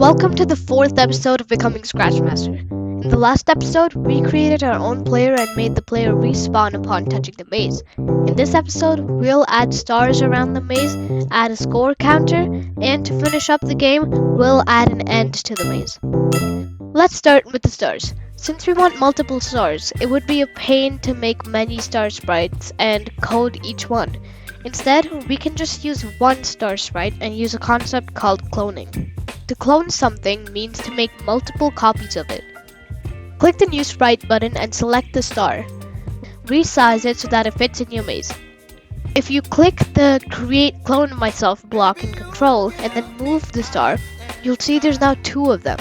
Welcome to the fourth episode of Becoming Scratch Master. In the last episode, we created our own player and made the player respawn upon touching the maze. In this episode, we'll add stars around the maze, add a score counter, and to finish up the game, we'll add an end to the maze. Let's start with the stars. Since we want multiple stars, it would be a pain to make many star sprites and code each one. Instead, we can just use one star sprite and use a concept called cloning. To clone something means to make multiple copies of it. Click the New Sprite button and select the star. Resize it so that it fits in your maze. If you click the Create Clone Myself block in Control and then move the star, you'll see there's now two of them.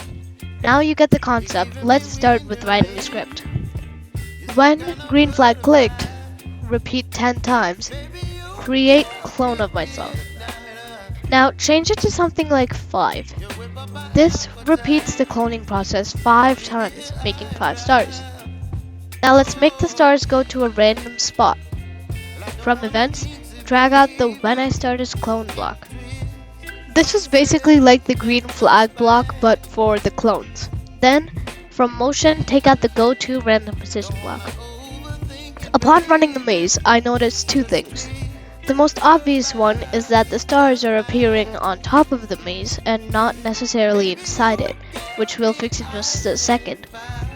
Now you get the concept, let's start with writing the script. When green flag clicked, repeat 10 times, create clone of myself. Now change it to something like 5. This repeats the cloning process 5 times, making 5 stars. Now let's make the stars go to a random spot. From events, drag out the when I start as clone block. This is basically like the green flag block but for the clones. Then, from motion, take out the go to random position block. Upon running the maze, I noticed two things. The most obvious one is that the stars are appearing on top of the maze and not necessarily inside it, which we'll fix in just a second.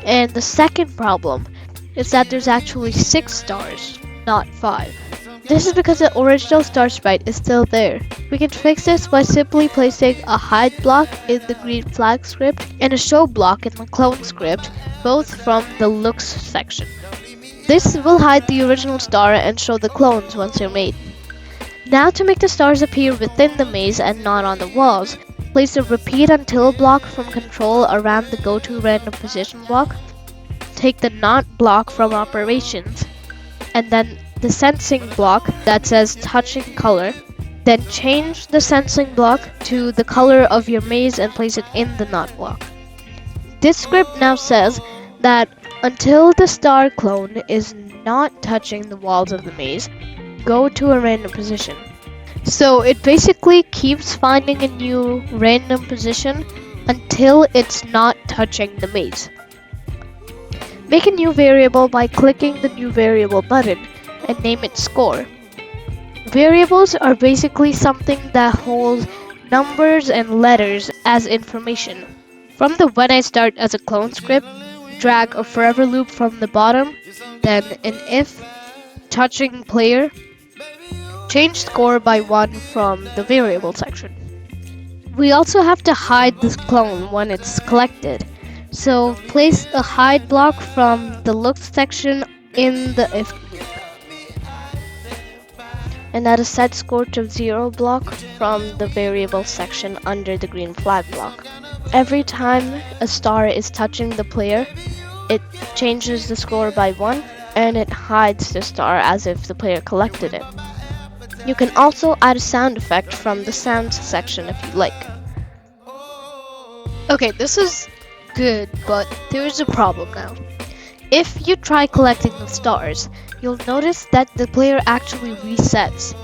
And the second problem is that there's actually 6 stars, not 5. This is because the original star sprite is still there. We can fix this by simply placing a hide block in the green flag script and a show block in the clone script, both from the looks section. This will hide the original star and show the clones once they're made. Now to make the stars appear within the maze and not on the walls, place a repeat until block from control around the go to random position block. Take the not block from operations, and then the sensing block that says touching color. Then change the sensing block to the color of your maze and place it in the not block. This script now says that until the star clone is not touching the walls of the maze, go to a random position. So it basically keeps finding a new random position until it's not touching the maze. Make a new variable by clicking the new variable button and name it score. Variables are basically something that holds numbers and letters as information. From the when I start as a clone script, drag a forever loop from the bottom, then an if touching player. Change score by 1 from the variable section. We also have to hide this clone when it's collected. So place a hide block from the looks section in the if loop. And add a set score to 0 block from the variable section under the green flag block. Every time a star is touching the player, it changes the score by 1 and it hides the star as if the player collected it. You can also add a sound effect from the sounds section if you like. Okay, this is good, but there's a problem now. If you try collecting the stars, you'll notice that the player actually resets.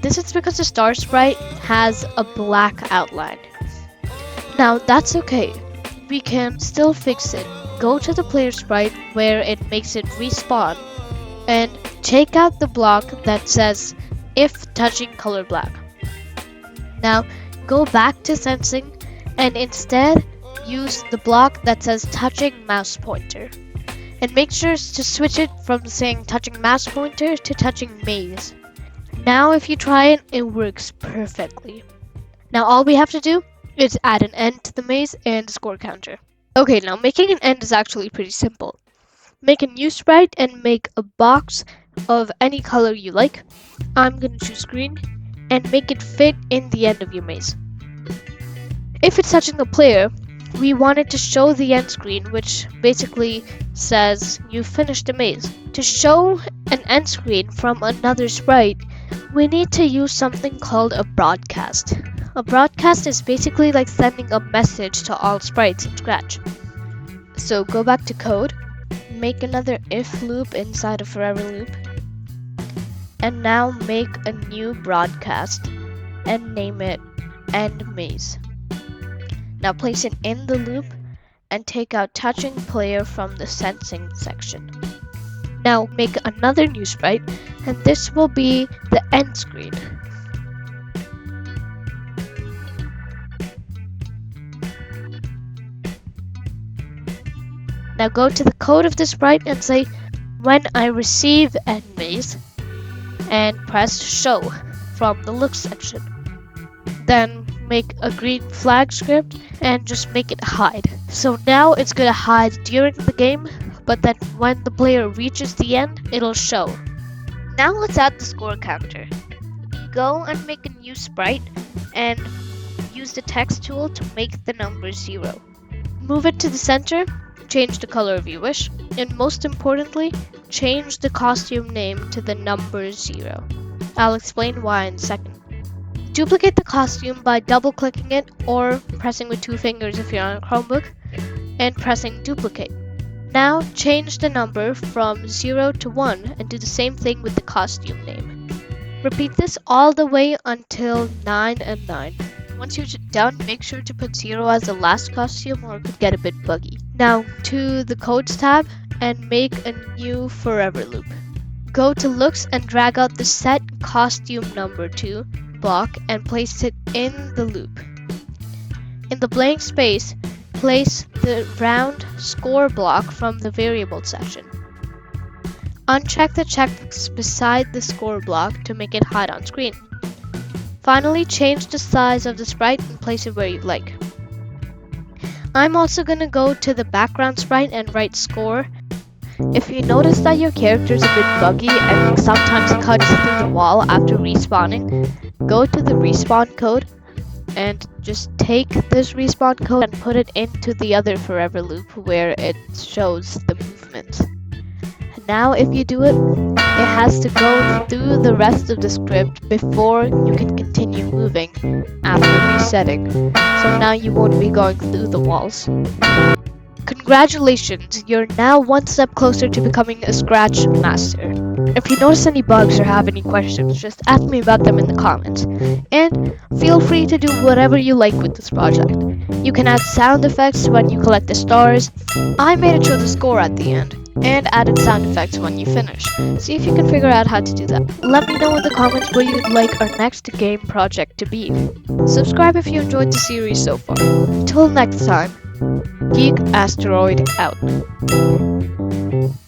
This is because the star sprite has a black outline. Now that's okay. We can still fix it. Go to the player sprite where it makes it respawn and take out the block that says if touching color black. Now go back to sensing and instead use the block that says touching mouse pointer. And make sure to switch it from saying touching mouse pointer to touching maze. Now if you try it, it works perfectly. Now all we have to do is add an end to the maze and a score counter. Okay, now making an end is actually pretty simple. Make a new sprite and make a box of any color you like. I'm going to choose green and make it fit in the end of your maze. If it's touching a player, we want it to show the end screen, which basically says you finished the maze. To show an end screen from another sprite, we need to use something called a broadcast. A broadcast is basically like sending a message to all sprites in Scratch. So go back to code, make another if loop inside a forever loop, and now make a new broadcast and name it end maze. Now place it in the loop and take out touching player from the sensing section. Now make another new sprite, and this will be the end screen. Now go to the code of the sprite and say, when I receive end maze, and press show from the look section. Then make a green flag script and just make it hide. So now it's gonna hide during the game, but then when the player reaches the end, it'll show. Now let's add the score counter. Go and make a new sprite and use the text tool to make the number 0. Move it to the center, change the color if you wish, and most importantly, change the costume name to the number 0. I'll explain why in a second. Duplicate the costume by double-clicking it or pressing with 2 fingers if you're on a Chromebook, and pressing duplicate. Now change the number from 0 to 1 and do the same thing with the costume name. Repeat this all the way until 9 and 9. Once you're done, make sure to put 0 as the last costume or it could get a bit buggy. Now to the codes tab and make a new forever loop. Go to looks and drag out the set costume number 2 block and place it in the loop. In the blank space, place the round score block from the variable section. Uncheck the checkbox beside the score block to make it hide on screen. Finally, change the size of the sprite and place it where you like. I'm also gonna go to the background sprite and write score. If you notice that your character is a bit buggy and sometimes cuts through the wall after respawning, go to the respawn code and just take this respawn code and put it into the other forever loop where it shows the movement. Now if you do it, it has to go through the rest of the script before you can continue moving after resetting. So now you won't be going through the walls. Congratulations, you're now one step closer to becoming a Scratch Master. If you notice any bugs or have any questions, just ask me about them in the comments. And feel free to do whatever you like with this project. You can add sound effects when you collect the stars. I made it show the score at the end, and added sound effects when you finish. See if you can figure out how to do that. Let me know in the comments what you'd like our next game project to be. Subscribe if you enjoyed the series so far. Until next time, Geek Asteroid out.